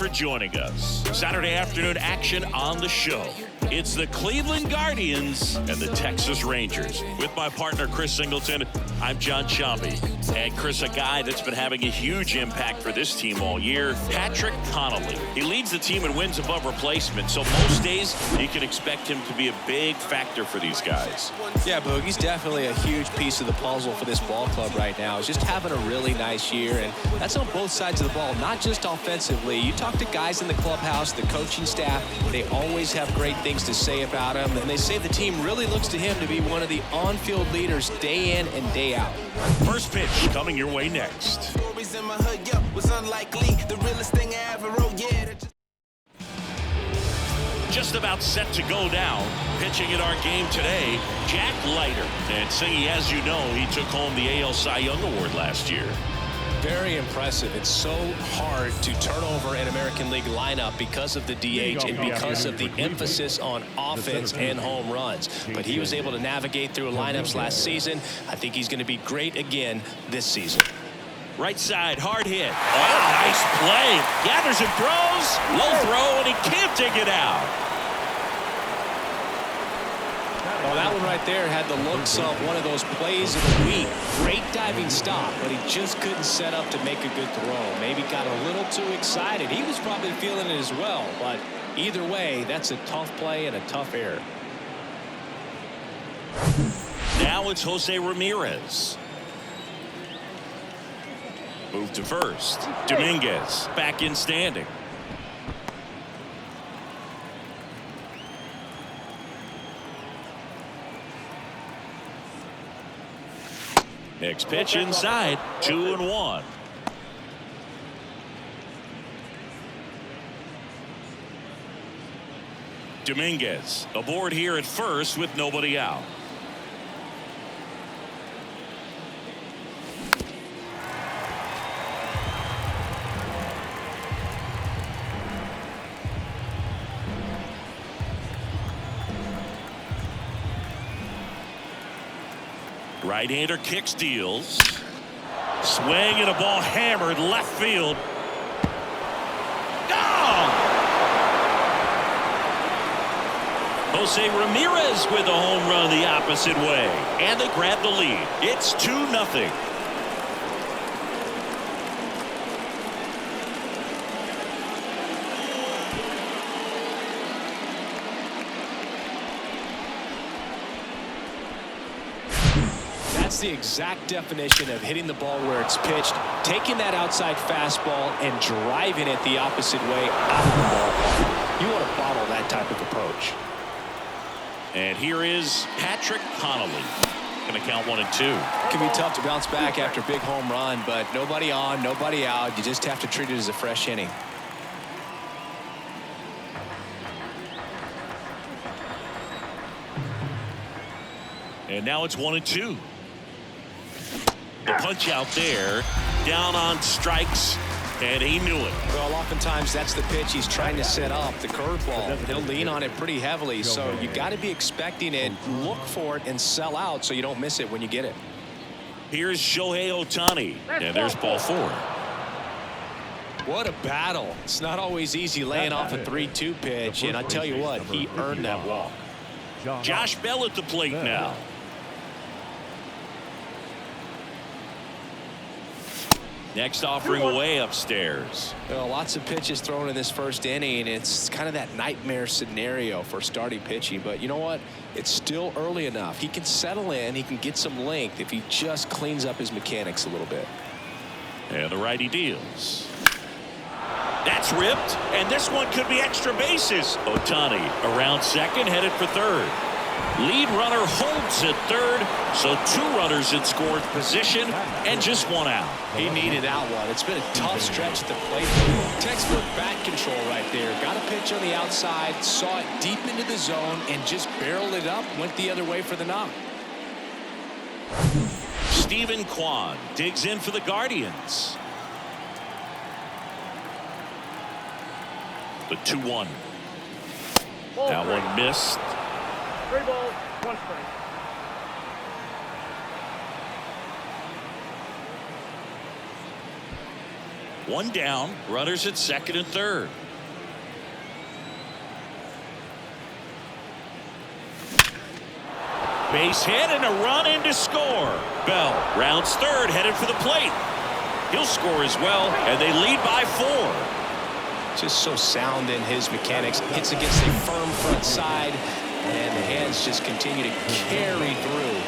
for joining us. Saturday afternoon action on the show. It's the Cleveland Guardians and the Texas Rangers. With my partner, Chris Singleton, I'm John Sciambi. And Chris, a guy that's been having a huge impact for this team all year, Patrick Connolly. He leads the team in wins above replacement, so most days you can expect him to be a big factor for these guys. Yeah, Boog, he's definitely a huge piece of the puzzle for this ball club right now. He's just having a really nice year, and that's on both sides of the ball, not just offensively. You talk to guys in the clubhouse, the coaching staff, they always have great things to say about him, and they say the team really looks to him to be one of the on-field leaders day in and day out. First pitch coming your way next. Just about set to go down. Pitching in our game today, Jack Leiter. And Singy, as you know, he took home the AL Cy Young Award last year. Very impressive. It's so hard to turn over an American League lineup because of the DH and because of the emphasis on offense and home runs. But he was able to navigate through lineups last season. I think he's going to be great again this season. Right side, hard hit. Oh, nice play. Gathers and throws. Low throw, and he can't dig it out. Well, that one right there had the looks of one of those plays of the week. Great diving stop, but he just couldn't set up to make a good throw. Maybe got a little too excited. He was probably feeling it as well, but either way, that's a tough play and a tough error. Now it's Jose Ramirez. Move to first. Dominguez back in standing. Next pitch inside, 2-1. Dominguez aboard here at first with nobody out. Right-hander kicks, deals. Swing and a ball hammered left field. Gone! Jose Ramirez with a home run the opposite way. And they grab the lead. It's 2-0. That's the exact definition of hitting the ball where it's pitched, taking that outside fastball and driving it the opposite way out of the ball. You want to bottle that type of approach. And here is Patrick Connolly. Going to count 1 and 2. It can be tough to bounce back after a big home run, but nobody on, nobody out. You just have to treat it as a fresh inning. And now it's 1 and 2. The punch out there, down on strikes, and he knew it. Well, oftentimes that's the pitch he's trying to set up, the curveball. He'll lean on it pretty heavily, so you got to be expecting it, look for it, and sell out so you don't miss it when you get it. Here's Shohei Ohtani, and there's ball 4. What a battle. It's not always easy laying off a 3-2 pitch, and I tell you what, he earned that walk. Josh Bell at the plate now. Next offering away upstairs. Well, lots of pitches thrown in this first inning. It's kind of that nightmare scenario for starting pitching. But you know what? It's still early enough. He can settle in. He can get some length if he just cleans up his mechanics a little bit. And the righty deals. That's ripped. And this one could be extra bases. Ohtani around second, headed for third. Lead runner holds at third, so 2 runners in scored position and just 1 out. He needed that one. It's been a tough stretch at the plate. Textbook bat control right there. Got a pitch on the outside, saw it deep into the zone, and just barreled it up, went the other way for the knock. Steven Kwan digs in for the Guardians. The 2-1. That one missed. 3 balls, 1 strike. One down, runners at second and third. Base hit and a run in to score. Bell rounds third, headed for the plate. He'll score as well, and they lead by 4. Just so sound in his mechanics. Hits against a firm front side, and the hands just continue to carry through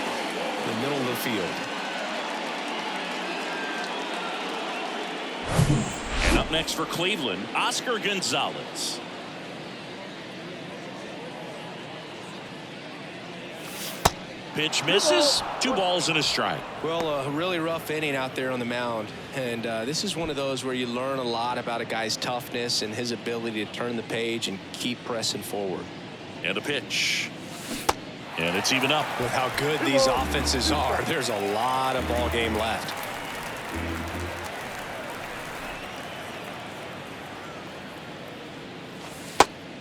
the middle of the field. And up next for Cleveland, Oscar Gonzalez. Pitch misses. 2 balls and a strike. Well, a really rough inning out there on the mound. And this is one of those where you learn a lot about a guy's toughness and his ability to turn the page and keep pressing forward. And a pitch. And it's even up. With how good these offenses are, there's a lot of ball game left.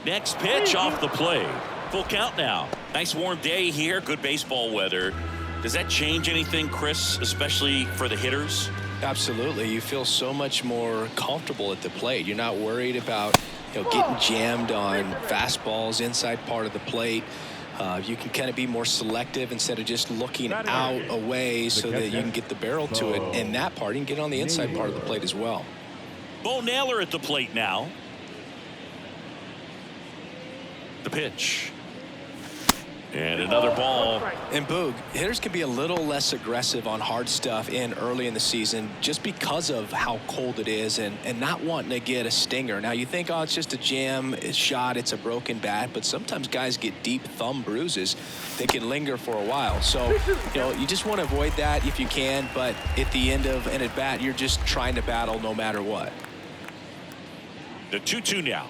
Next pitch off the plate. Full count now. Nice warm day here. Good baseball weather. Does that change anything, Chris, especially for the hitters? Absolutely. You feel so much more comfortable at the plate. You're not worried about getting jammed on fastballs inside part of the plate. You can kind of be more selective instead of just looking out away so that you can get the barrel to it. And that part, you can get on the inside part of the plate as well. Bo Naylor at the plate now. The pitch. And another ball. And Boog, hitters can be a little less aggressive on hard stuff early in the season just because of how cold it is and not wanting to get a stinger. Now you think, oh, it's just a jam, it's shot, it's a broken bat, but sometimes guys get deep thumb bruises that can linger for a while. So, you just want to avoid that if you can, but at the end of an at-bat, you're just trying to battle no matter what. The 2-2 now.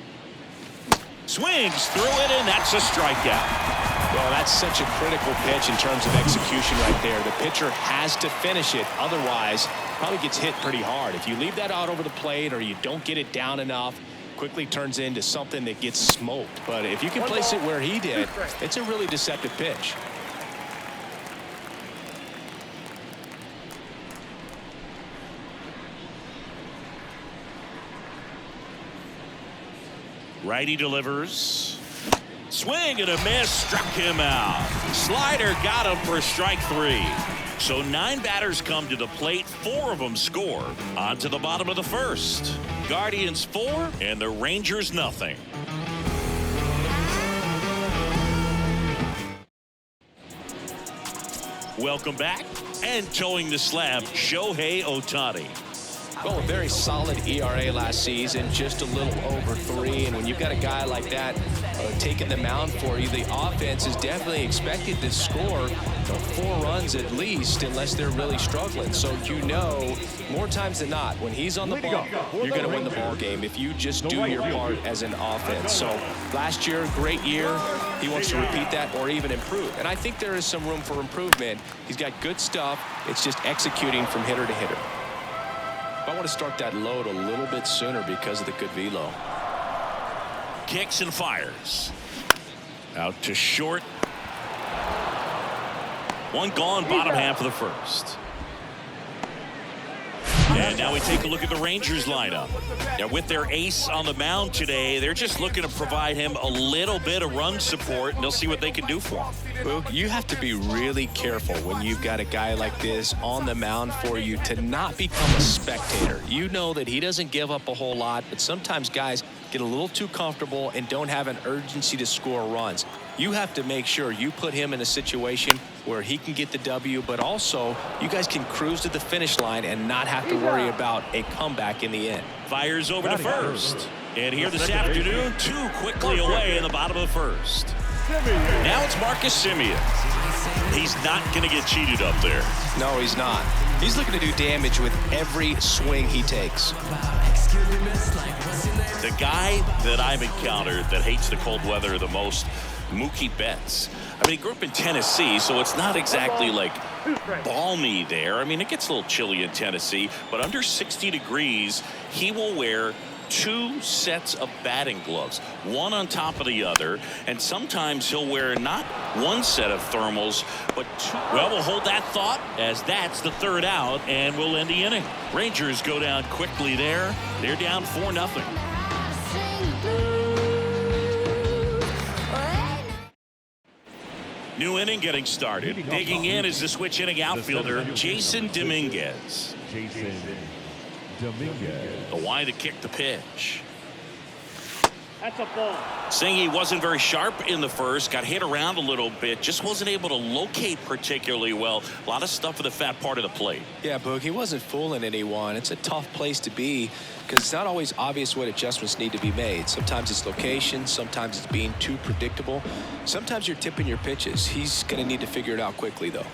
Swings through it, and that's a strikeout. Well, that's such a critical pitch in terms of execution right there. The pitcher has to finish it. Otherwise, probably gets hit pretty hard. If you leave that out over the plate or you don't get it down enough, quickly turns into something that gets smoked. But if you can place it where he did, it's a really deceptive pitch. Righty delivers. Swing and a miss, struck him out. Slider got him for strike 3. So 9 batters come to the plate, 4 of them score. On to the bottom of the first. Guardians 4 and the Rangers nothing. Welcome back. And towing the slab, Shohei Ohtani. Well, a very solid ERA last season, just a little over 3. And when you've got a guy like that taking the mound for you, the offense is definitely expected to score 4 runs at least, unless they're really struggling. So more times than not, when he's on the ball, you're going to win the ball game if you just do your part as an offense. So last year, great year. He wants to repeat that or even improve. And I think there is some room for improvement. He's got good stuff. It's just executing from hitter to hitter. I want to start that load a little bit sooner because of the good velo. Kicks and fires. Out to short. One gone, bottom half of the first. And now we take a look at the Rangers lineup. Now with their ace on the mound today, they're just looking to provide him a little bit of run support, and they'll see what they can do for him. Boog, you have to be really careful when you've got a guy like this on the mound for you to not become a spectator. You know that he doesn't give up a whole lot, but sometimes guys get a little too comfortable and don't have an urgency to score runs. You have to make sure you put him in a situation where he can get the W, but also you guys can cruise to the finish line and not have to worry about a comeback in the end. Fires over to first. And here this afternoon, 2 quickly away in the bottom of the first. Now it's Marcus Semien. He's not going to get cheated up there. No, he's not. He's looking to do damage with every swing he takes. The guy that I've encountered that hates the cold weather the most, Mookie Betts. I mean, he grew up in Tennessee, so it's not exactly like balmy there. I mean, it gets a little chilly in Tennessee, but under 60 degrees, he will wear two sets of batting gloves, one on top of the other, and sometimes he'll wear not one set of thermals, but two. Well, we'll hold that thought as that's the third out, and we'll end the inning. Rangers go down quickly there. They're down 4-0. New inning getting started. Digging in is the switch inning outfielder, Jason Dominguez. The wide to kick the pitch. That's a ball. Singy wasn't very sharp in the first, got hit around a little bit, just wasn't able to locate particularly well. A lot of stuff for the fat part of the plate. Yeah, Boog, he wasn't fooling anyone. It's a tough place to be because it's not always obvious what adjustments need to be made. Sometimes it's location, sometimes it's being too predictable. Sometimes you're tipping your pitches. He's going to need to figure it out quickly, though.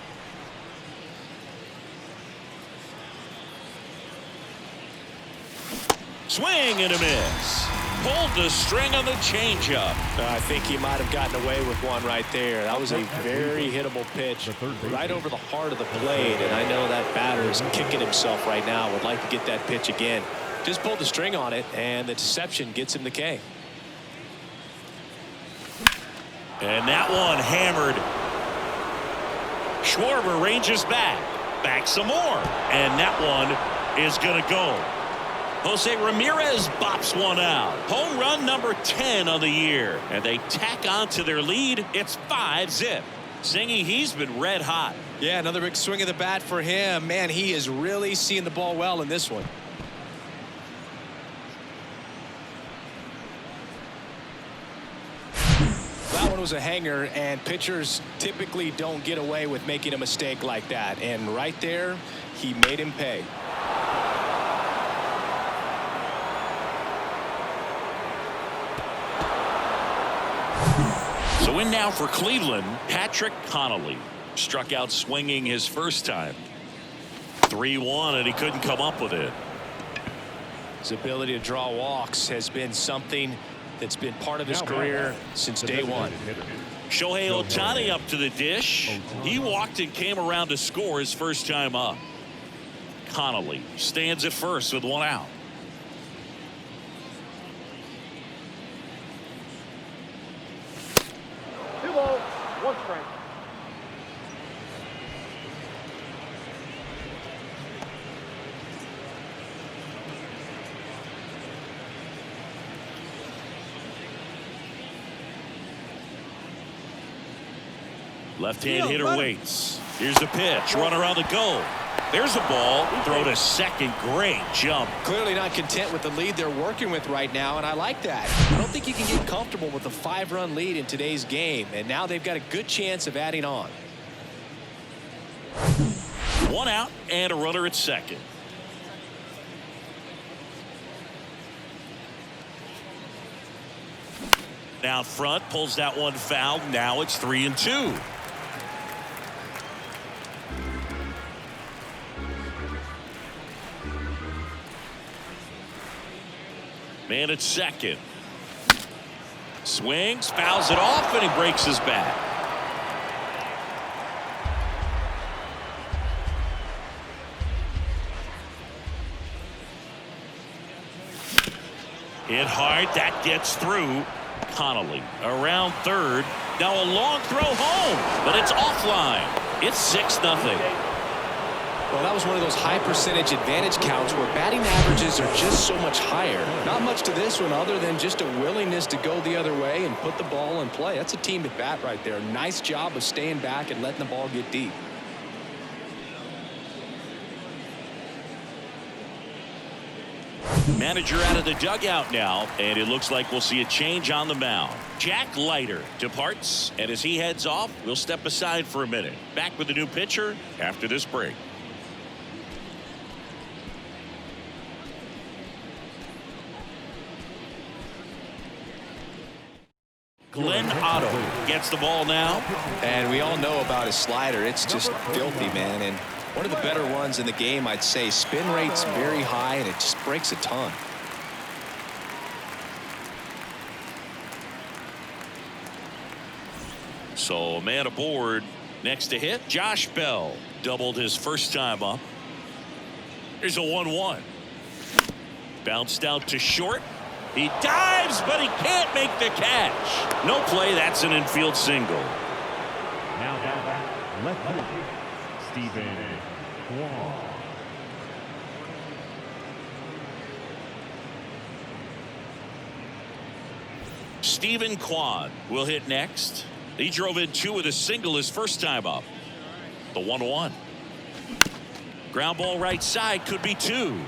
Swing and a miss. Pulled the string on the changeup. I think he might have gotten away with one right there. That was a very hittable pitch right over the heart of the plate, and I know that batter is kicking himself right now. Would like to get that pitch again. Just pulled the string on it, and the deception gets him the K. And that one hammered. Schwarber ranges back. Back some more. And that one is going to go. Jose Ramirez bops one out. Home run number 10 on the year. And they tack on to their lead. It's 5-zip. Singy, he's been red hot. Yeah, another big swing of the bat for him. Man, he is really seeing the ball well in this one. That one was a hanger, and pitchers typically don't get away with making a mistake like that. And right there, he made him pay. So in now for Cleveland, Patrick Connolly. Struck out swinging his first time. 3-1, and he couldn't come up with it. His ability to draw walks has been something that's been part of his career since day one. Shohei Ohtani up to the dish. He walked and came around to score his first time up. Connolly stands at first with one out. Two balls, one strike. Left-hand hitter waits. Here's the pitch. Runner on the go. There's a ball. Throw to second. Great jump. Clearly not content with the lead they're working with right now, and I like that. I don't think you can get comfortable with a 5-run lead in today's game, and now they've got a good chance of adding on. One out and a runner at second. Down front, pulls that one foul. Now it's 3-2. Man at second. Swings, fouls it off, and he breaks his bat. Hit hard, that gets through. Connolly around third. Now a long throw home, but it's offline. It's 6-0. Well, that was one of those high percentage advantage counts where batting averages are just so much higher. Not much to this one other than just a willingness to go the other way and put the ball in play. That's a team at bat right there. Nice job of staying back and letting the ball get deep. Manager out of the dugout now, and it looks like we'll see a change on the mound. Jack Leiter departs, and as he heads off, we'll step aside for a minute. Back with the new pitcher after this break. Glenn Otto gets the ball now. And we all know about his slider. It's just filthy, man. And one of the better ones in the game, I'd say. Spin rate's very high, and it just breaks a ton. So a man aboard. Next to hit, Josh Bell doubled his first time up. Here's a 1-1. Bounced out to short. He dives, but he can't make the catch. No play. That's an infield single. Now back, left field, Stephen Kwan. Stephen Kwan will hit next. He drove in 2 with a single his first time up. The 1-1. Ground ball right side, could be 2.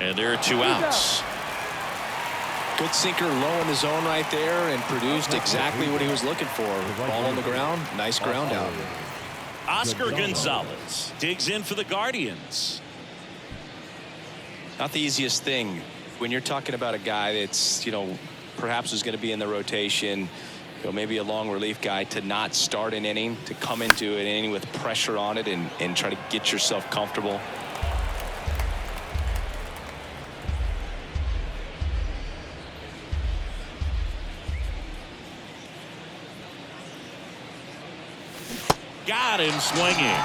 And there are 2 outs. Good sinker low in the zone right there and produced exactly what he was looking for. Ball on the ground, nice ground out. Oscar Gonzalez digs in for the Guardians. Not the easiest thing when you're talking about a guy that's, perhaps is going to be in the rotation, maybe a long relief guy, to not start an inning, to come into an inning with pressure on it and try to get yourself comfortable. Got him swinging.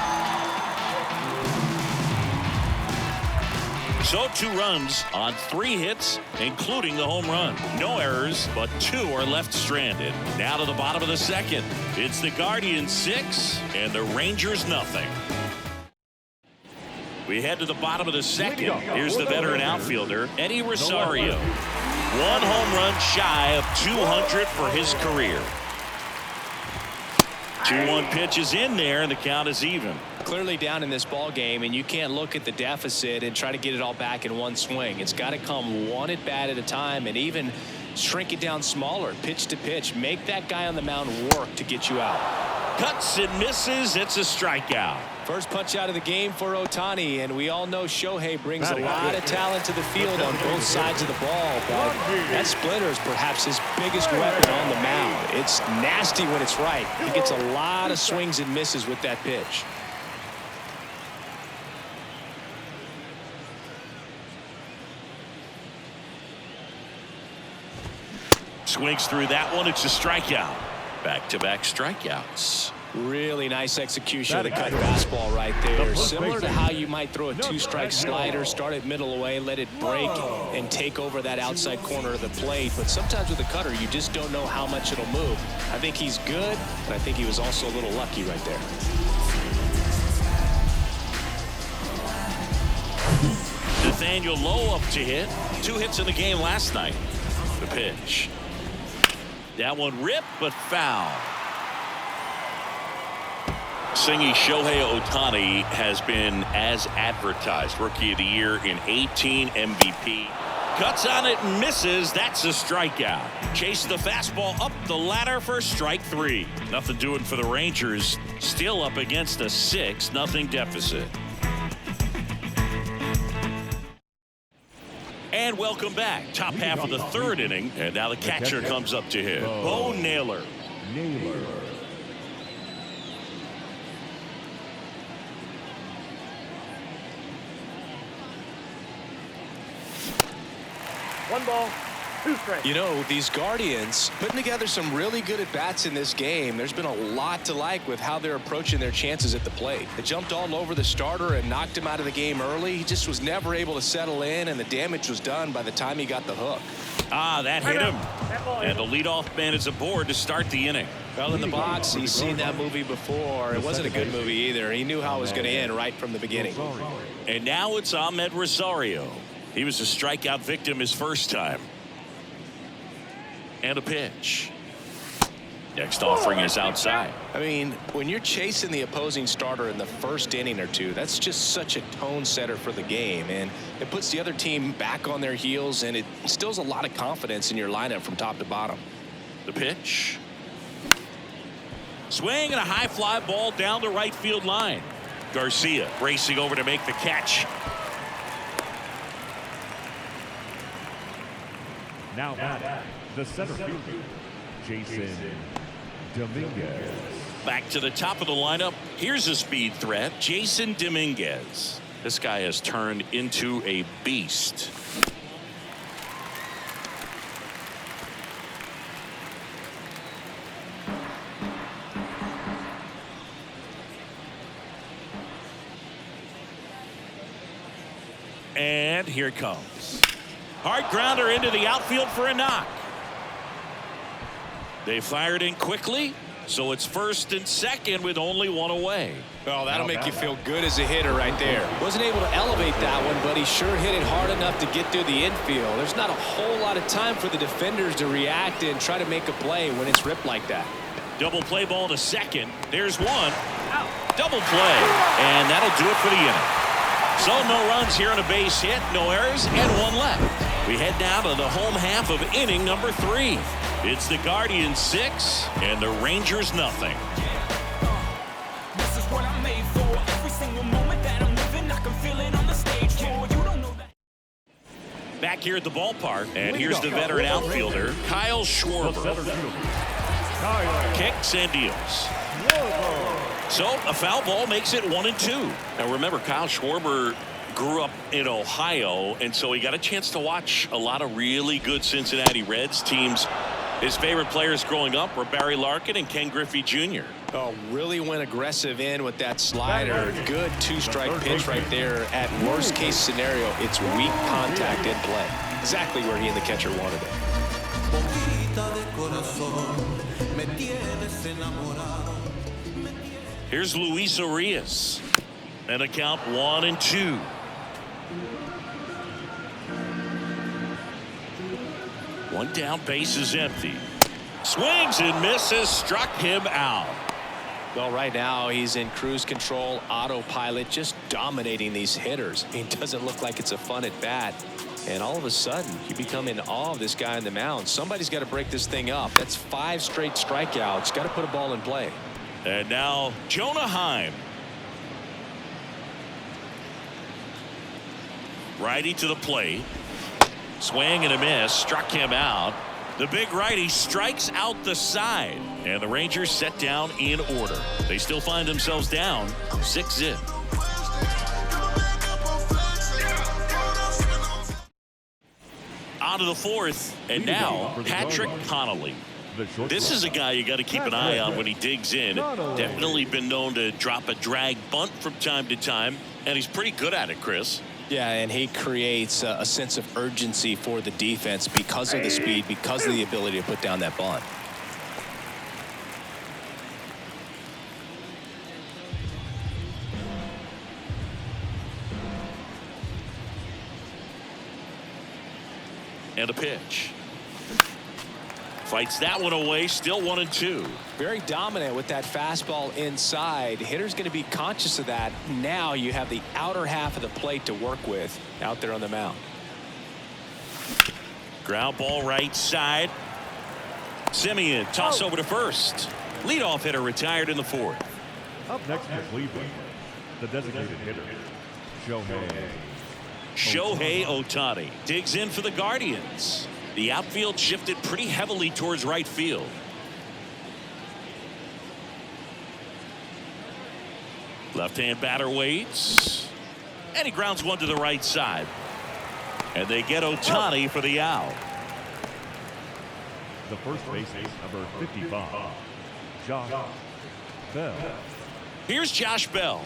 So 2 runs on 3 hits, including the home run. No errors, but 2 are left stranded. Now to the bottom of the 2nd. It's the Guardians 6 and the Rangers nothing. We head to the bottom of the 2nd. Here's the veteran outfielder, Eddie Rosario. 1 home run shy of 200 for his career. 2-1 pitch is in there, and the count is even. Clearly down in this ball game, and you can't look at the deficit and try to get it all back in one swing. It's got to come 1 at bat at a time, and even shrink it down smaller, pitch to pitch. Make that guy on the mound work to get you out. Cuts and misses. It's a strikeout. First punch out of the game for Ohtani, and we all know Shohei brings a lot of talent to the field on both sides of the ball, but that splitter is perhaps his biggest weapon on the mound. It's nasty when it's right. He gets a lot of swings and misses with that pitch. Swings through that one. It's a strikeout. Back-to-back strikeouts. Really nice execution of the cut fastball right there. Similar to how you might throw a 2-strike slider, start it middle away, let it break, and take over that outside corner of the plate. But sometimes with the cutter, you just don't know how much it'll move. I think he's good, but I think he was also a little lucky right there. Nathaniel Lowe up to hit. 2 hits in the game last night. The pitch. That one ripped, but foul. Singy Shohei Ohtani has been as advertised. Rookie of the Year in 18, MVP. Cuts on it and misses. That's a strikeout. Chase the fastball up the ladder for strike 3. Nothing doing for the Rangers. Still up against a 6-0 deficit. And welcome back. Top half of the 3rd inning. And now the catcher comes up to him. Bo Naylor. One ball, 2 strikes. These Guardians putting together some really good at-bats in this game. There's been a lot to like with how they're approaching their chances at the plate. They jumped all over the starter and knocked him out of the game early. He just was never able to settle in, and the damage was done by the time he got the hook. That hit him. And the leadoff man is aboard to start the inning. Well, in the box, he's seen that movie before. It wasn't a good movie either. He knew how it was going to end right from the beginning. And now it's Ahmed Rosario. He was a strikeout victim his first time. And a pitch. Next offering is outside. I mean, when you're chasing the opposing starter in the first inning or 2, that's just such a tone setter for the game, and it puts the other team back on their heels, and it instills a lot of confidence in your lineup from top to bottom. The pitch. Swing and a high fly ball down the right field line. Garcia racing over to make the catch. Now back, the center fielder, Jason Dominguez. Back to the top of the lineup. Here's a speed threat, Jason Dominguez. This guy has turned into a beast. And here it comes. Hard grounder into the outfield for a knock. They fired in quickly, so it's first and second with only one away. Oh, that'll make you feel good as a hitter right there. Wasn't able to elevate that one, but he sure hit it hard enough to get through the infield. There's not a whole lot of time for the defenders to react and try to make a play when it's ripped like that. Double play ball to second. There's one. Out. Double play. And that'll do it for the inning. So no runs here on a base hit, no errors, and one left. We head down to the home half of inning number 3. It's the Guardians 6 and the Rangers nothing. This is what I'm made for. Every single moment that I'm living, I can feel it on the stage floor. You don't know that. Back here at the ballpark, and here's the veteran outfielder, Kyle Schwarber. Kicks and deals. So a foul ball makes it 1-2. Now remember, Kyle Schwarber grew up in Ohio, and so he got a chance to watch a lot of really good Cincinnati Reds teams. His favorite players growing up were Barry Larkin and Ken Griffey Jr. Oh, really went aggressive in with that slider. Good 2-strike pitch right there. At worst case scenario, it's weak contact in play. Exactly where he and the catcher wanted it. Here's Luis Urias. And a count 1-2. One down, base is empty. Swings and misses, struck him out. Well, right now he's in cruise control, autopilot, just dominating these hitters. I mean, it doesn't look like it's a fun at bat. And all of a sudden, you become in awe of this guy on the mound. Somebody's got to break this thing up. That's 5 straight strikeouts. Got to put a ball in play. And now Jonah Heim. Righty to the plate. Swing and a miss, struck him out. The big righty strikes out the side, and the Rangers set down in order. They still find themselves down 6-0. On to the 4th, and now Patrick Connolly. This is a guy you got to keep an eye on when he digs in. Definitely been known to drop a drag bunt from time to time, and he's pretty good at it, Chris. Yeah, and he creates a sense of urgency for the defense because of the speed, because of the ability to put down that bunt. And a pitch. Fights that one away, still 1-2. Very dominant with that fastball inside. Hitter's going to be conscious of that. Now you have the outer half of the plate to work with out there on the mound. Ground ball right side. Simeon toss over to first. Leadoff hitter retired in the 4th. Up next for Cleveland, the designated hitter, Shohei Ohtani digs in for the Guardians. The outfield shifted pretty heavily towards right field. Left-hand batter waits. And he grounds one to the right side. And they get Ohtani for the out. The first baseman, number 55, Josh Bell. Here's Josh Bell.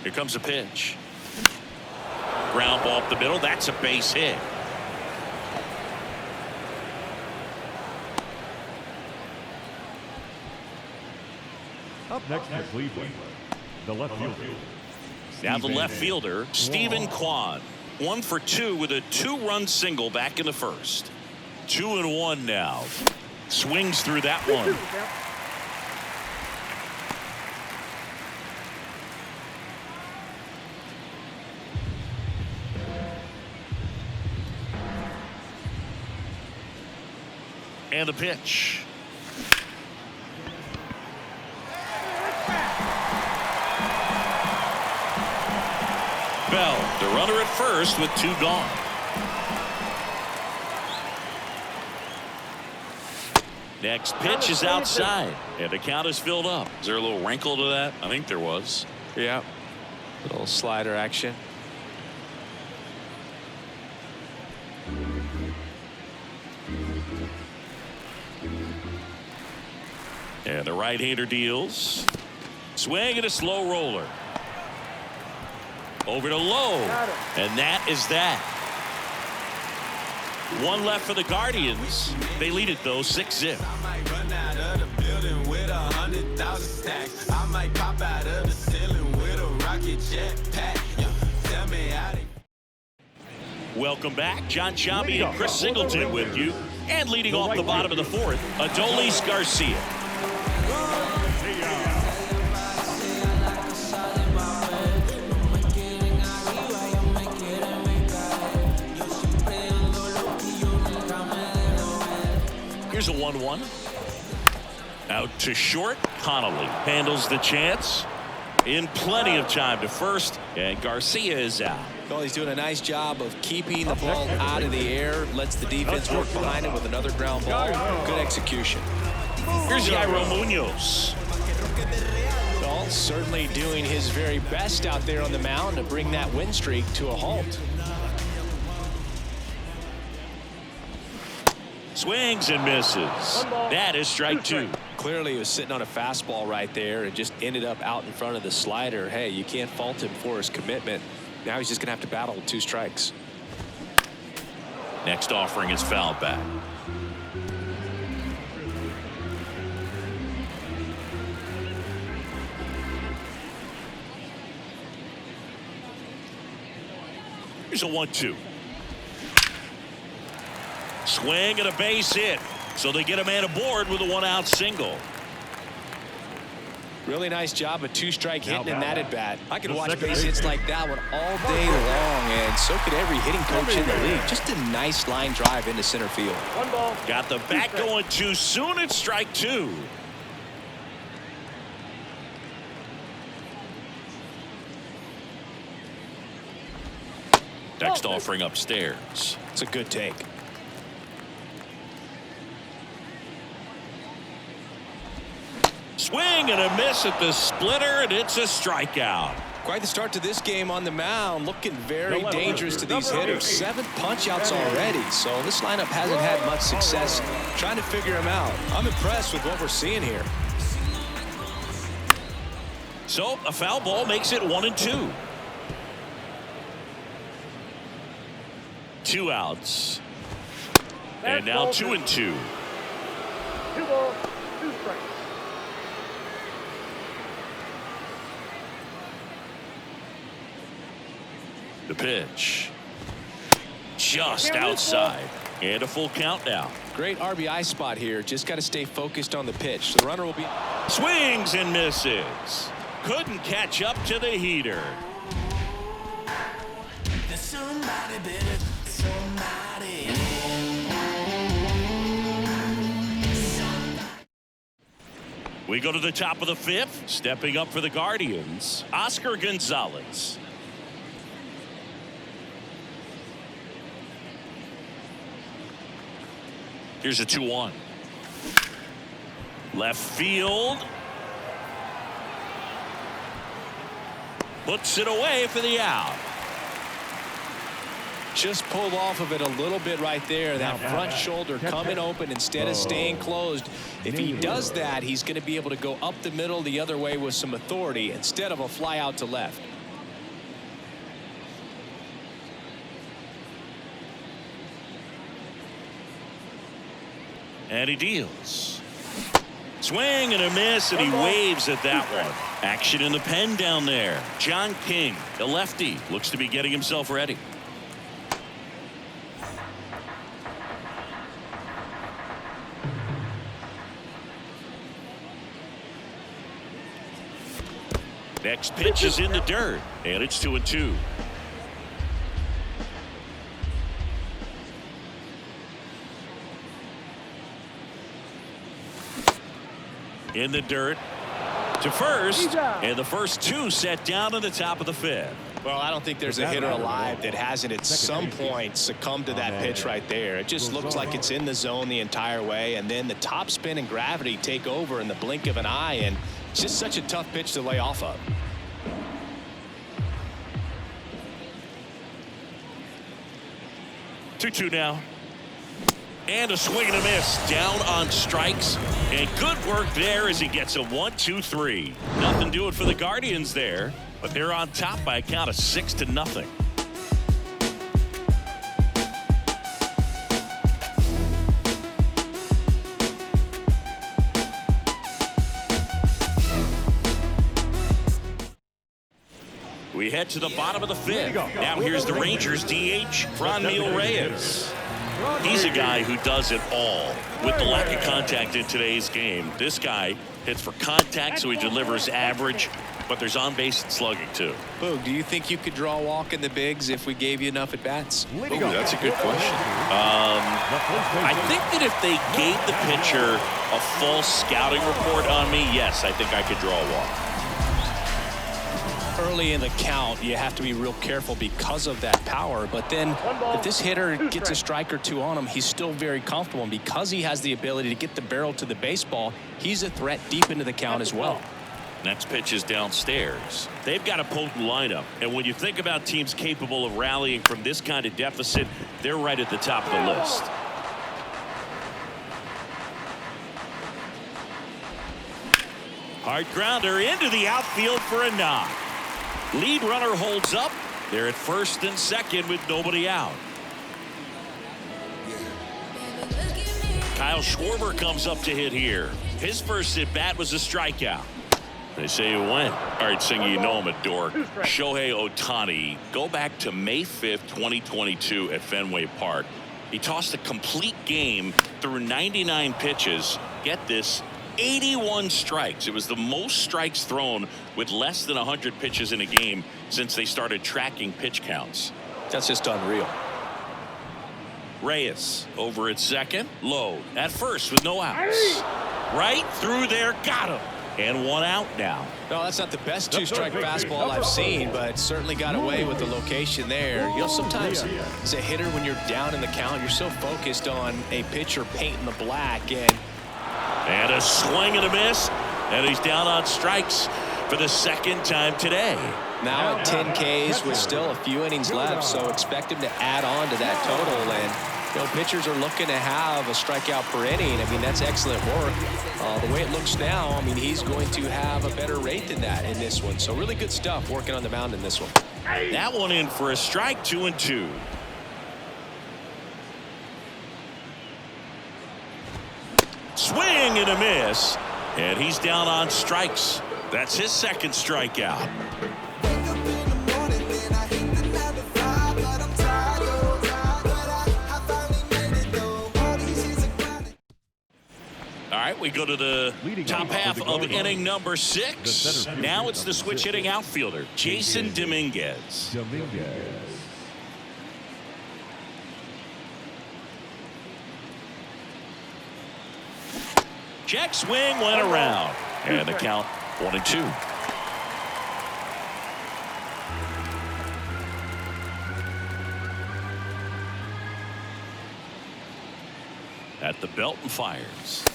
Here comes a pitch. Ground ball up the middle. That's a base hit. Up next for Cleveland, the left fielder. Now the left fielder, Stephen Kwan. 1 for 2 with a 2-run single back in the first. 2-1 now. Swings through that one. And the pitch. Bell, the runner at first with 2 gone. Next pitch is outside, and the count is filled up. Is there a little wrinkle to that? I think there was. Yeah. Little slider action. And the right-hander deals. Swing and a slow roller. Over to low. And that is that. One left for the Guardians. They lead it, though, 6-0. I might run out of the building with 100,000 stacks. I might pop out of the ceiling with a rocket jetpack. Tell me how they... Welcome back. Jon Sciambi and Chris Singleton with you. And leading off the bottom of the fourth, Adolis Garcia. Here's a 1-1. Out to short. Connolly handles the chance. In plenty of time to first. And Garcia is out. Well, he's doing a nice job of keeping the ball out of the air. Lets the defense work behind him with another ground ball. Good execution. Here's Yairo Munoz. Well, certainly doing his very best out there on the mound to bring that win streak to a halt. Swings and misses. That is strike two. Clearly he was sitting on a fastball right there and just ended up out in front of the slider. Hey, you can't fault him for his commitment. Now he's just going to have to battle with 2 strikes. Next offering is foul back. Here's a 1-2. Swing and a base hit. So they get a man aboard with a 1-out single. Really nice job of 2-strike hitting in that at bat. I could watch base hits like that one all day long, and so could every hitting coach in the league. Just a nice line drive into center field. 1 ball. Got the bat going too soon. It's strike two. Next offering upstairs. It's a good take. Swing and a miss at the splitter, and it's a strikeout. Quite the start to this game on the mound. Looking very dangerous to these hitters. 7 punch-outs already, so this lineup hasn't had much success trying to figure him out. I'm impressed with what we're seeing here. So a foul ball makes it 1-2. 2 outs. And now 2-2. 2 balls, 2 strikes. The pitch. Just outside. And a full count now. Great RBI spot here. Just got to stay focused on the pitch. The runner will be... Swings and misses. Couldn't catch up to the heater. There's somebody better, somebody. We go to the top of the 5th. Stepping up for the Guardians, Oscar Gonzalez. Here's a 2-1. Left field. Puts it away for the out. Just pulled off of it a little bit right there. That front shoulder coming open instead of staying closed. If he does that, he's going to be able to go up the middle the other way with some authority instead of a fly out to left. And he deals. Swing and a miss, and he waves at that one. Action in the pen down there. John King, the lefty, looks to be getting himself ready. Next pitch is in the dirt, and it's 2-2. In the dirt to first, and the first 2 set down at the top of the 5th. Well, I don't think there's a hitter alive that hasn't at some point succumbed to that pitch right there. It just looks like it's in the zone the entire way, and then the top spin and gravity take over in the blink of an eye, and it's just such a tough pitch to lay off of. Two now. And a swing and a miss. Down on strikes. And good work there as he gets a 1-2-3. Nothing doing for the Guardians there. But they're on top by a count of 6-0. We head to the bottom of the fifth. Now here's the Rangers DH, Franmil Reyes. He's a guy who does it all. With the lack of contact in today's game, this guy hits for contact, so he delivers average, but there's on-base and slugging, too. Boog, do you think you could draw a walk in the bigs if we gave you enough at-bats? Ooh, that's a good question. I think that if they gave the pitcher a full scouting report on me, yes, I think I could draw a walk. Early in the count, you have to be real careful because of that power. But then if this hitter gets a strike or two on him, he's still very comfortable. And because he has the ability to get the barrel to the baseball, he's a threat deep into the count as well. Next pitch is downstairs. They've got a potent lineup. And when you think about teams capable of rallying from this kind of deficit, they're right at the top of the list. Hard grounder into the outfield for a knock. Lead runner holds up. They're at first and second with nobody out. Kyle Schwarber comes up to hit here. His first at bat was a strikeout. They say it went. All right, Singy, you know him a dork. Shohei Ohtani. Go back to May 5th, 2022 at Fenway Park. He tossed a complete game through 99 pitches. Get this. 81 strikes. It was the most strikes thrown with less than 100 pitches in a game since they started tracking pitch counts. That's just unreal. Reyes over at second. Low at first with no outs. Right through there. Got him. And one out now. No, that's not the best two-strike fastball I've seen, but certainly got away with the location there. You know, sometimes as a hitter, when you're down in the count, you're so focused on a pitcher painting the black. And a swing and a miss. And he's down on strikes for the second time today. Now at 10 Ks with still a few innings left, so expect him to add on to that total. And, you know, pitchers are looking to have a strikeout per inning. I mean, that's excellent work. The way it looks now, I mean, he's going to have a better rate than that in this one. So really good stuff working on the mound in this one. That one in for a strike, 2-2. Swing and a miss, and he's down on strikes. That's his second strikeout. All right, we go to the top half of inning number 6. Now it's the switch hitting outfielder, Jason Dominguez. Check swing went around, and the count 1-2. At the belt and fires.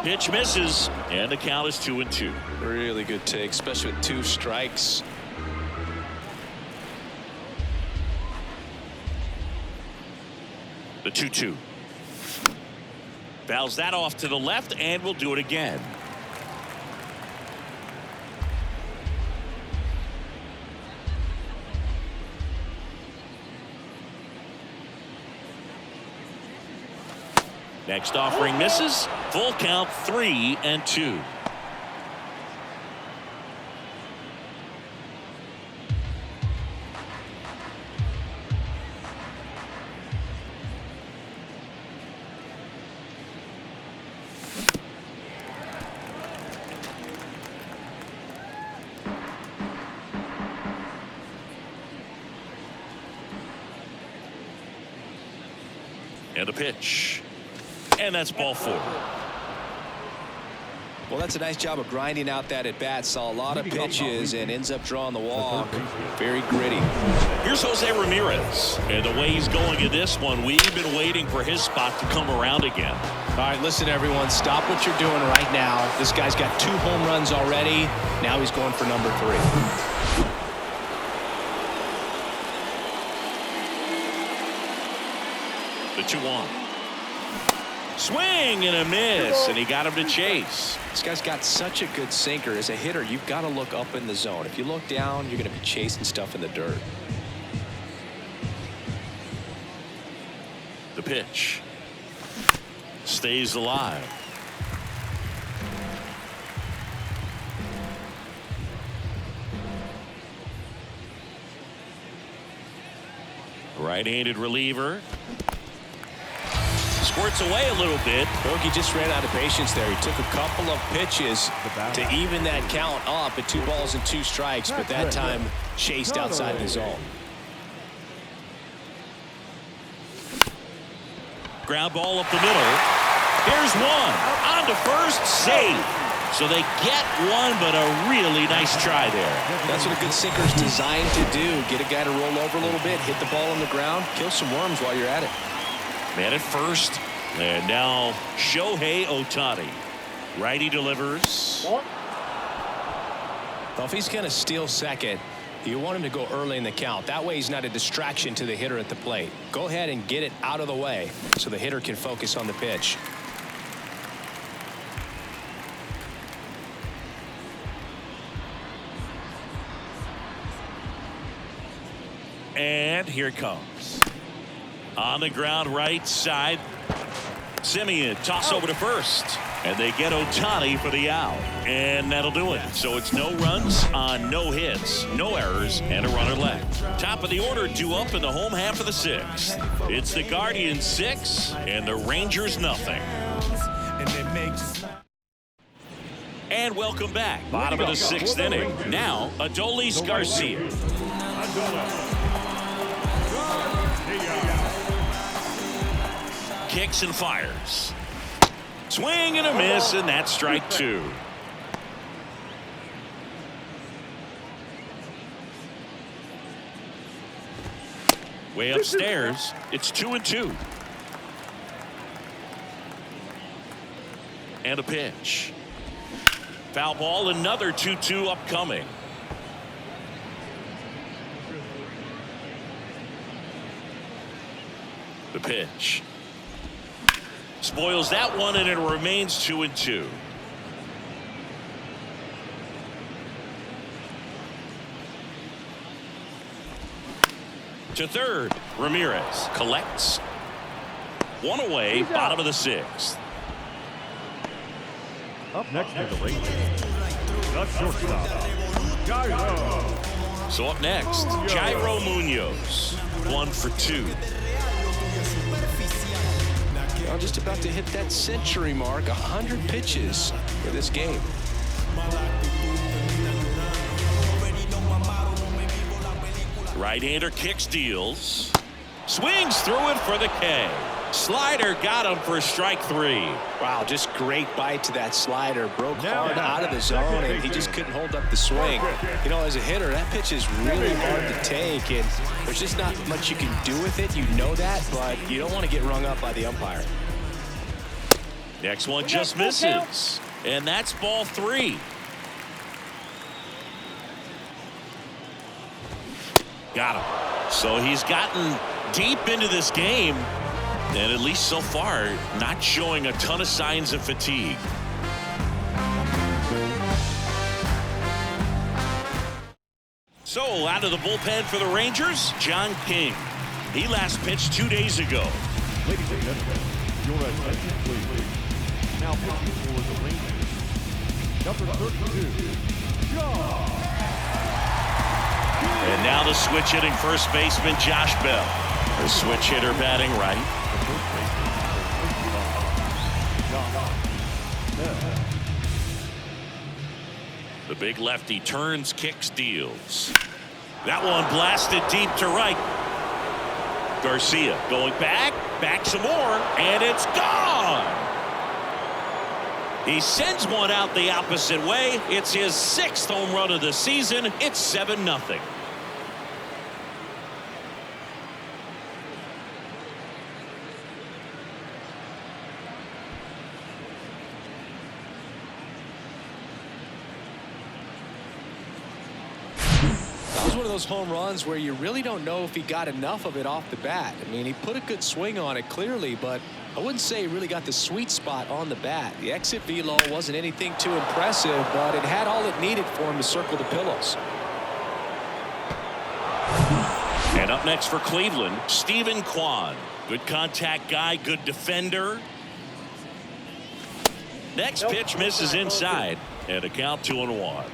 Pitch misses, and the count is 2-2. Really good take, especially with 2 strikes. The 2-2. Fouls that off to the left, and we'll do it again. Next offering misses. Full count, 3-2. And a pitch. And that's ball 4. Well, that's a nice job of grinding out that at bat. Saw a lot of pitches and ends up drawing the walk. Very gritty. Here's Jose Ramirez. And the way he's going in this one, we've been waiting for his spot to come around again. All right, listen, everyone. Stop what you're doing right now. This guy's got 2 home runs already. Now he's going for number 3. The 2-1. Swing and a miss, and he got him to chase. This guy's got such a good sinker. As a hitter, you've got to look up in the zone. If you look down, you're going to be chasing stuff in the dirt. The pitch stays alive. Right-handed reliever. Squirts away a little bit. Bogey just ran out of patience there. He took a couple of pitches to even that count up at 2 balls and 2 strikes, but that time chased outside the zone. Ground ball up the middle. Here's one. On to first, save. So they get one, but a really nice try there. That's what a good sinker is designed to do. Get a guy to roll over a little bit, hit the ball on the ground, kill some worms while you're at it. Man at first. And now Shohei Ohtani. Righty delivers. Well, if he's going to steal second, you want him to go early in the count. That way he's not a distraction to the hitter at the plate. Go ahead and get it out of the way so the hitter can focus on the pitch. And here it comes. On the ground right side. Simeon toss over to first. And they get Ohtani for the out. And that'll do it. So it's no runs on no hits, no errors, and a runner left. Top of the order, 2 up in the home half of the 6th. It's the Guardians 6 and the Rangers nothing. And welcome back. Bottom of the 6th inning. Now, Adolis Garcia. Kicks and fires. Swing and a miss, and that's strike 2. Way upstairs, it's 2-2. And a pitch. Foul ball, another 2-2 upcoming. The pitch. Spoils that one, and it remains 2-2. To third, Ramirez collects. One away, bottom of the 6th. Up next for the Rangers, the shortstop, Jairo. So up next, Jairo Munoz. 1 for 2. Well, just about to hit that century mark. 100 pitches for this game. Right-hander kicks, deals. Swings through it for the K. Slider got him for strike 3. Wow, just great bite to that slider. Broke hard out of the zone, and he just couldn't hold up the swing. You know, as a hitter, that pitch is really hard to take, and there's just not much you can do with it. You know that, but you don't want to get rung up by the umpire. Next one just misses. And that's ball 3. Got him. So he's gotten deep into this game, and at least so far, not showing a ton of signs of fatigue. So out of the bullpen for the Rangers, John King. He last pitched 2 days ago. Ladies and gentlemen, your attention please. Now pitching for the Rangers, number 32, John. And now the switch hitting first baseman Josh Bell. The switch hitter batting right. The big lefty turns, kicks, deals. That one blasted deep to right. Garcia going back some more, and it's gone. He sends one out the opposite way. It's his 6th home run of the season. It's 7-0. one of those home runs where you really don't know if he got enough of it off the bat. I mean, he put a good swing on it clearly, but I wouldn't say he really got the sweet spot on the bat. The exit velo wasn't anything too impressive, but it had all it needed for him to circle the pillows. And up next for Cleveland, Steven Kwan. Good contact guy, good defender. Next pitch misses inside, and a count 2-1.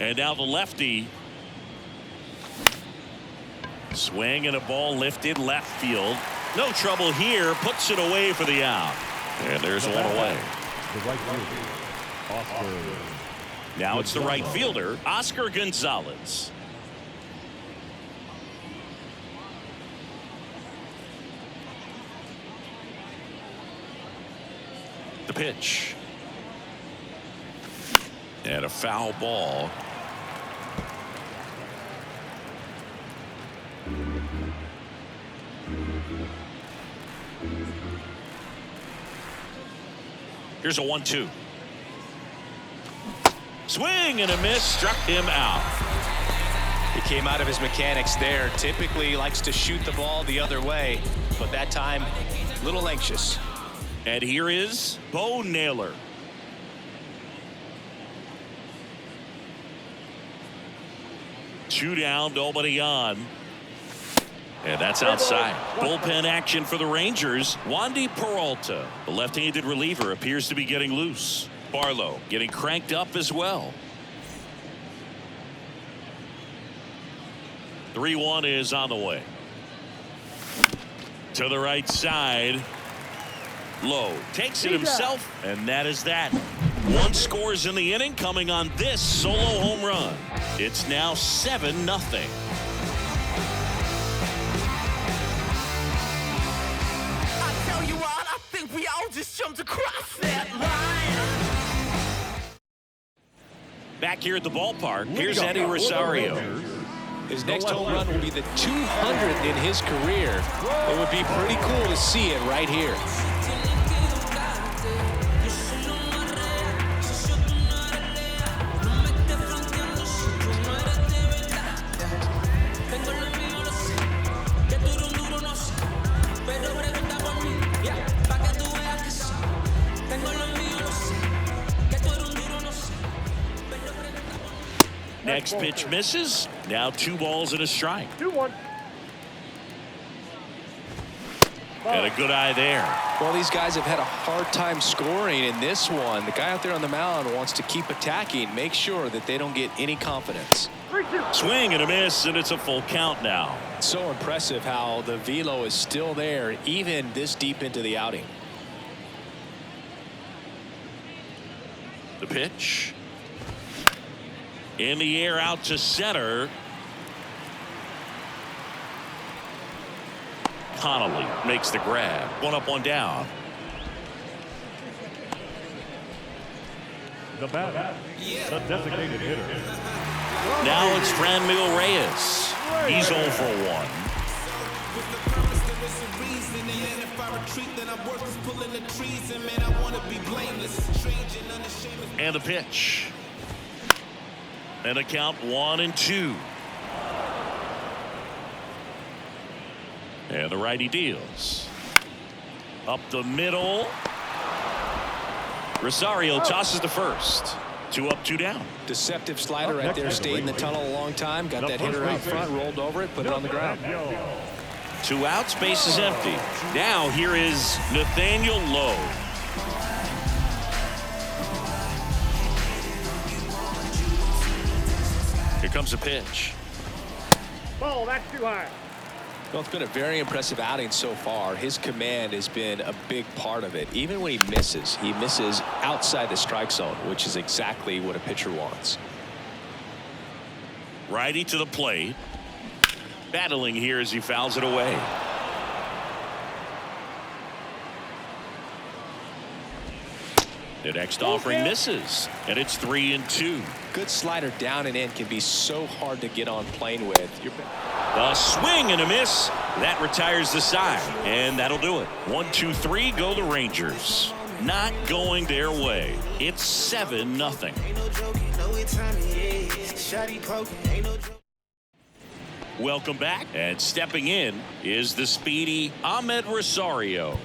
And now the lefty. Swing and a ball lifted left field. No trouble here. Puts it away for the out. And there's one away. The right fielder, Oscar. Now it's the right fielder, Oscar Gonzalez. The pitch. And a foul ball. Here's a 1-2. Swing and a miss, struck him out. He came out of his mechanics there. Typically likes to shoot the ball the other way, but that time a little anxious. And here is Bo Naylor. Two down, nobody on. And that's outside. Bullpen action for the Rangers. Wandy Peralta, the left-handed reliever, appears to be getting loose. Barlow getting cranked up as well. 3-1 is on the way. To the right side. Lowe takes it himself, and that is that. One scores in the inning, coming on this solo home run. It's now 7-0. We all just jumped across that line. Back here at the ballpark, here's Eddie Rosario. His next home run will be the 200th in his career. It would be pretty cool to see it right here. Next pitch misses. Now 2 balls and a strike. 2-1. And a good eye there. Well, these guys have had a hard time scoring in this one. The guy out there on the mound wants to keep attacking, make sure that they don't get any confidence. 3-2. Swing and a miss, and it's a full count now. So impressive how the velo is still there even this deep into the outing. The pitch. In the air out to center. Connolly makes the grab. 1 up, 1 down. The batter, the designated hitter. Now it's Franmil Reyes. He's 0 for 1. And the pitch. And a count 1-2. And the righty deals. Up the middle. Rosario tosses to first. 2 up, 2 down. Deceptive slider right there. Stayed in the tunnel a long time. Got that hitter out front, rolled over it, put it on the ground. 2 outs, base is empty. Now here is Nathaniel Lowe. Here comes a pitch. Ball, that's too high. Well, it's been a very impressive outing so far. His command has been a big part of it. Even when he misses outside the strike zone, which is exactly what a pitcher wants. Righty to the plate. Battling here as he fouls it away. The next offering misses, and it's 3-2. Good slider down and in can be so hard to get on plane with. A swing and a miss. That retires the side, and that'll do it. 1-2-3 go the Rangers. Not going their way. It's 7-0. Welcome back, and stepping in is the speedy Ahmed Rosario.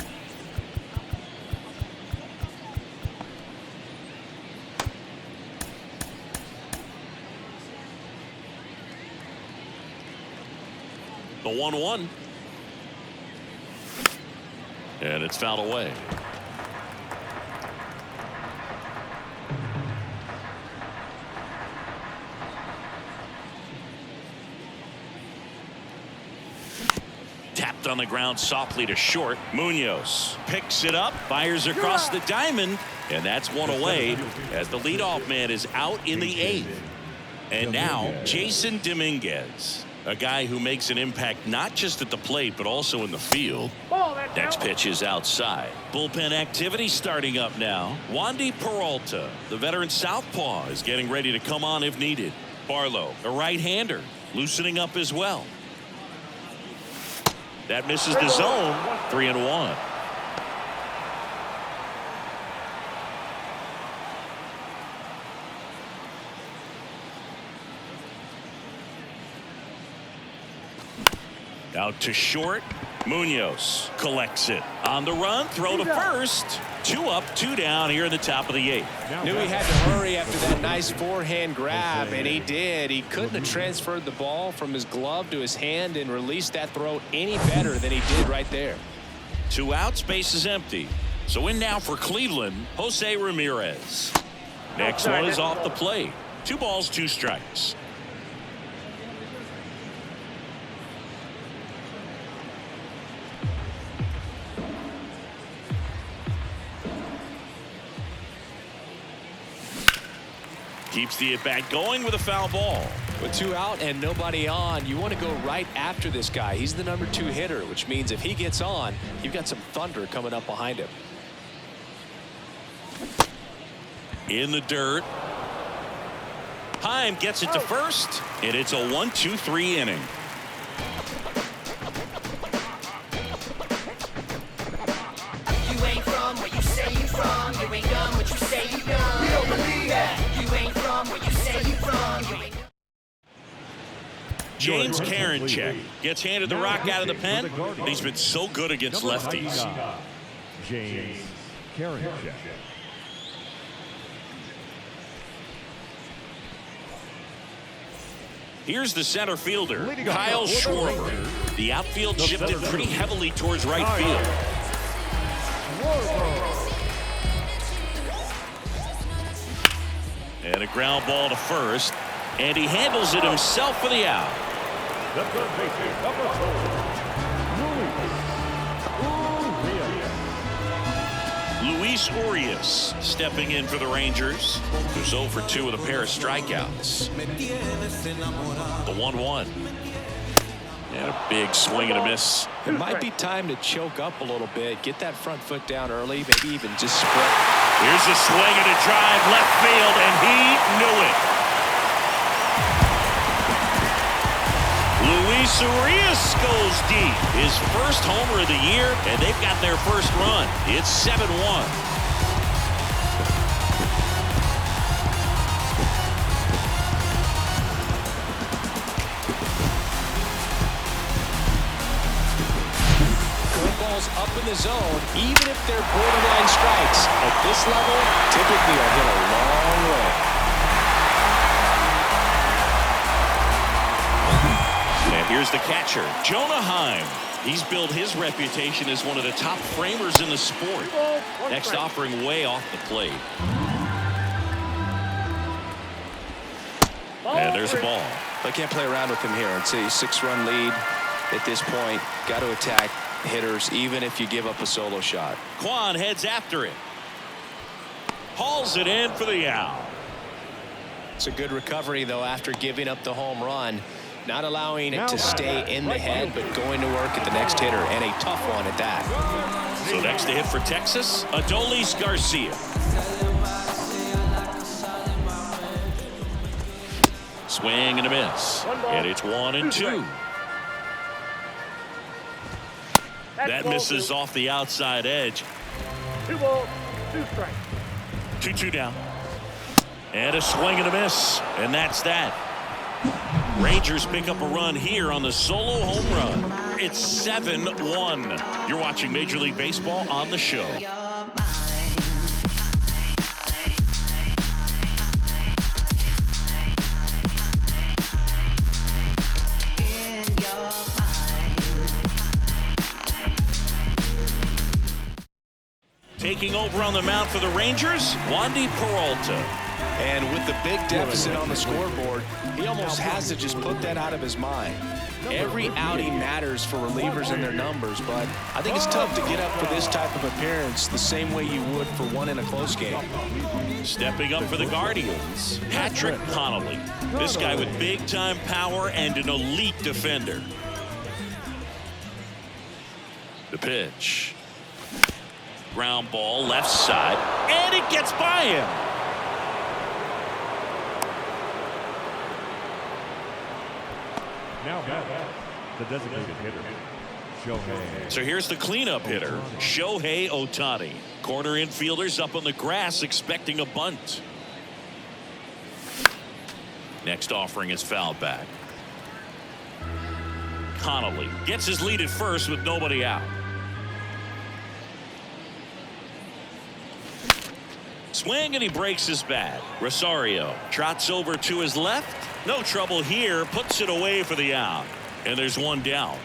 The 1-1. And it's fouled away. Tapped on the ground softly to short. Munoz picks it up, fires across the diamond, and that's one away as the leadoff man is out in the 8th. And now Jason Dominguez, a guy who makes an impact not just at the plate but also in the field. Next pitch is outside. Bullpen activity starting up now. Wandy Peralta, the veteran southpaw, is getting ready to come on if needed. Barlow, a right-hander, loosening up as well. That misses the zone. 3-1. Out to short. Munoz collects it. On the run, throw to first. 2 up, 2 down here in the top of the 8th. Knew he had to hurry after that nice forehand grab, and he did. He couldn't have transferred the ball from his glove to his hand and released that throw any better than he did right there. 2 outs, base is empty. So in now for Cleveland, Jose Ramirez. Next one is off the plate. 2 balls, 2 strikes. Keeps the at-bat going with a foul ball. With 2 out and nobody on, you want to go right after this guy. He's the number 2 hitter, which means if he gets on, you've got some thunder coming up behind him. In the dirt. Heim gets it to first, and it's a 1-2-3 inning. You ain't from where you say you from. You ain't done what you say you done. We don't believe that. You ain't from where you say you from. You ain't. James Karinchak gets handed the rock out of the pen. He's been so good against lefties. James Karinchak. Here's the center fielder, Kyle Schwarber. The outfield shifted pretty heavily towards right field. And a ground ball to first. And he handles it himself for the out. The third baseman, number 4, Luis Urias stepping in for the Rangers, who's 0 for 2 with a pair of strikeouts. The 1-1. And a big swing and a miss. It might be time to choke up a little bit, get that front foot down early, maybe even just spread. Here's a swing and a drive left field, and he knew it. Luis Urias goes deep. His first homer of the year, and they've got their first run. It's 7-1. Curveballs up in the zone, even if they're borderline strikes. At this level, typically are hit a long way. Here's the catcher, Jonah Heim. He's built his reputation as one of the top framers in the sport. Next offering way off the plate. And there's a ball. I can't play around with him here. It's a 6-run lead at this point. Got to attack hitters even if you give up a solo shot. Kwan heads after it. Hauls it in for the out. It's a good recovery, though, after giving up the home run. Not allowing it to stay in the head, but going to work at the next hitter, and a tough one at that. So next to hit for Texas, Adolis Garcia. Swing and a miss. And it's 1-2. That misses off the outside edge. 2 balls, 2 strikes. 2-2 down. And a swing and a miss. And that's that. Rangers pick up a run here on the solo home run. It's 7-1. You're watching Major League Baseball on the show. Taking over on the mound for the Rangers, Wandy Peralta. And with the big deficit on the scoreboard, he almost has to just put that out of his mind. Every outing matters for relievers and their numbers, but I think it's tough to get up for this type of appearance the same way you would for one in a close game. Stepping up for the Guardians, Patrick Connolly. This guy with big-time power and an elite defender. The pitch. Ground ball left side, and it gets by him. Now back, the designated hitter, Shohei. So here's the cleanup hitter, Shohei Ohtani. Corner infielders up on the grass expecting a bunt. Next offering is fouled back. Connolly gets his lead at first with nobody out. Swing and he breaks his bat. Rosario trots over to his left. No trouble here. Puts it away for the out. And there's one down.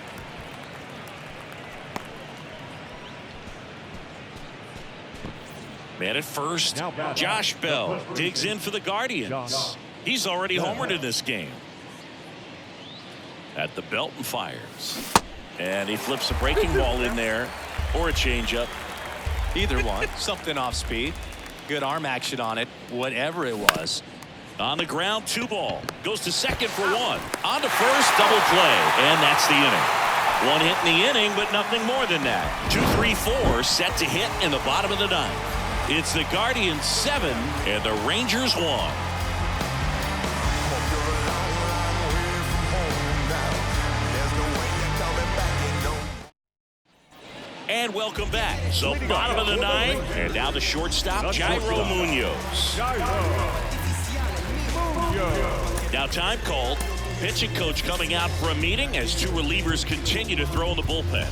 Man at first. Josh Bell digs in for the Guardians. He's already homered in this game. At the belt and fires. And he flips a breaking ball in there. Or a changeup. Either one. Something off speed. Good arm action on it, whatever it was. On the ground, 2 ball. Goes to second for 1. On to first, double play. And that's the inning. 1 hit in the inning, but nothing more than that. 2-3-4 set to hit in the bottom of the 9th. It's the Guardians 7 and the Rangers 1. And welcome back. So bottom of the 9th, and now the shortstop, Jairo Munoz. Now time called. Pitching coach coming out for a meeting as 2 relievers continue to throw in the bullpen.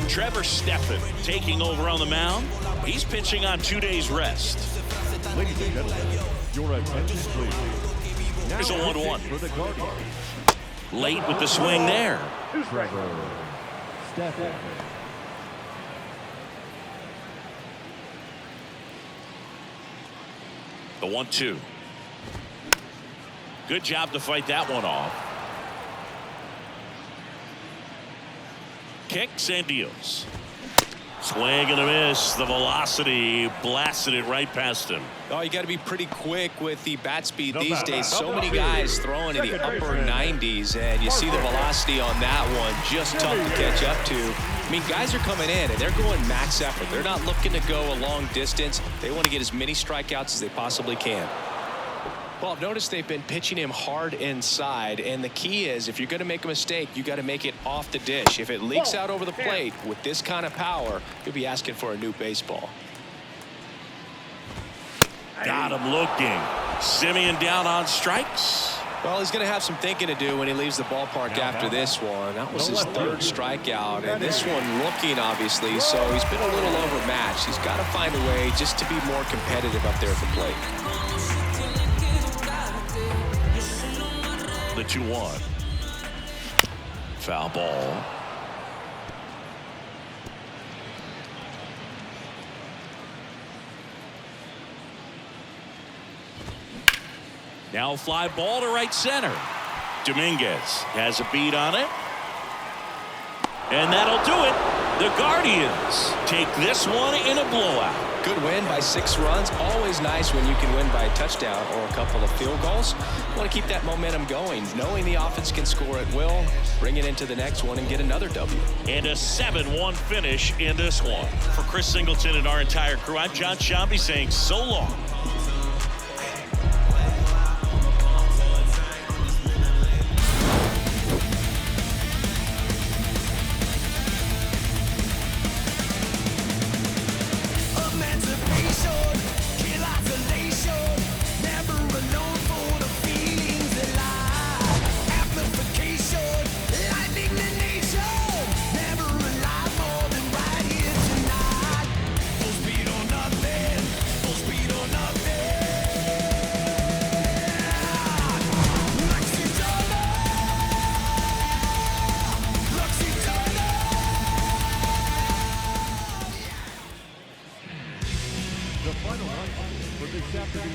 Trevor Stephan taking over on the mound. He's pitching on 2 days rest. Ladies and gentlemen, your attention please. Here's a 1-1. For the Guardians, Late with the swing there. Trevor Stephan. The 1-2. Good job to fight that one off. Kicks and deals. Swing and a miss. The velocity blasted it right past him. Oh, you got to be pretty quick with the bat speed these days. So many guys throwing in the upper 90s, and you see the velocity on that one. Just tough to catch up to. I mean, guys are coming in, and they're going max effort. They're not looking to go a long distance. They want to get as many strikeouts as they possibly can. Well, I've noticed they've been pitching him hard inside, and the key is if you're going to make a mistake, you got to make it off the dish. If it leaks out over the plate with this kind of power, you'll be asking for a new baseball. Got him looking. Simeon down on strikes. Well, he's going to have some thinking to do when he leaves the ballpark after this one. That was his 3rd strikeout, and this one looking, obviously, so he's been a little overmatched. He's got to find a way just to be more competitive up there at the plate. The 2-1. Foul ball. Now a fly ball to right center. Dominguez has a beat on it. And that'll do it. The Guardians take this one in a blowout. Good win by 6 runs. Always nice when you can win by a touchdown or a couple of field goals. You want to keep that momentum going, knowing the offense can score at will, bring it into the next one and get another W. And a 7-1 finish in this one. For Chris Singleton and our entire crew, I'm John Shambi saying so long.